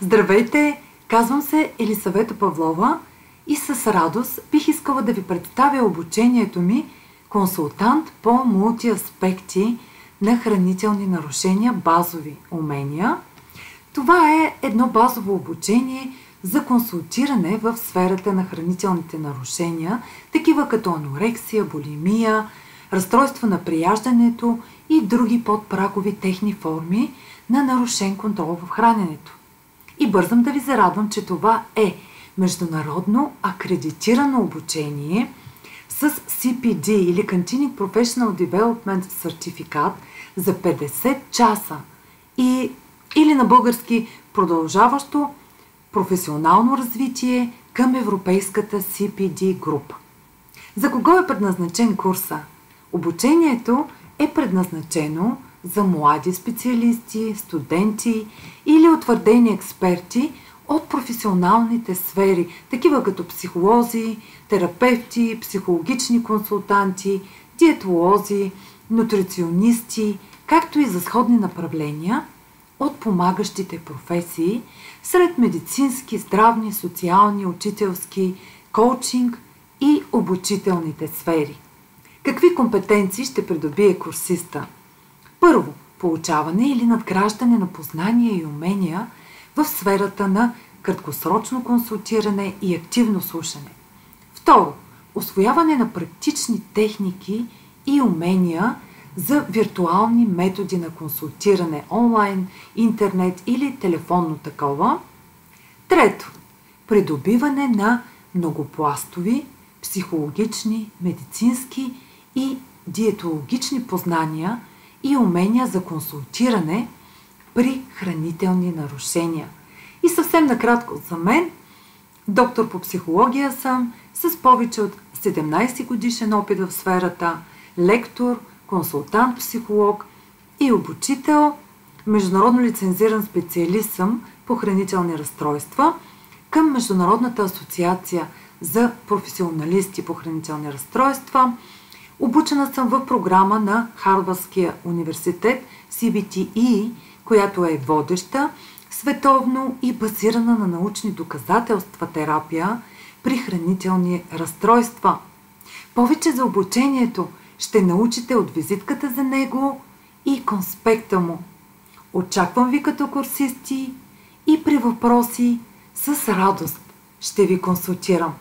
Здравейте! Казвам се Елисавета Павлова и с радост бих искала да ви представя обучението ми консултант по мултиаспекти на хранителни нарушения, базови умения. Това е едно базово обучение за консултиране в сферата на хранителните нарушения, такива като анорексия, булимия, разстройство на прияждането и други подпрагови техни форми на нарушен контрол в храненето. И бързам да ви зарадвам, че това е международно акредитирано обучение с CPD или Continuing Professional Development сертификат за 50 часа или на български продължаващо професионално развитие към европейската CPD група. За кого е предназначен курса? Обучението е предназначено за млади специалисти, студенти или утвърдени експерти от професионалните сфери, такива като психолози, терапевти, психологични консултанти, диетолози, нутриционисти, както и за сходни направления от помагащите професии сред медицински, здравни, социални, учителски, коучинг и обучителните сфери. Какви компетенции ще придобие курсиста? Първо, получаване или надграждане на познания и умения в сферата на краткосрочно консултиране и активно слушане. Второ, усвояване на практични техники и умения за виртуални методи на консултиране онлайн, интернет или телефонно такова. Трето, придобиване на многопластови, психологични, медицински и диетологични познания и умения за консултиране при хранителни нарушения. И съвсем накратко за мен, доктор по психология съм, с повече от 17 годишен опит в сферата, лектор, консултант, психолог и обучител, международно лицензиран специалист съм по хранителни разстройства към Международната асоциация за професионалисти по хранителни разстройства. Обучена съм в програма на Харвардския университет CBTE, която е водеща световно и базирана на научни доказателства терапия при хранителни разстройства. Повече за обучението ще научите от визитката за него и конспекта му. Очаквам ви като курсисти и при въпроси с радост ще ви консултирам.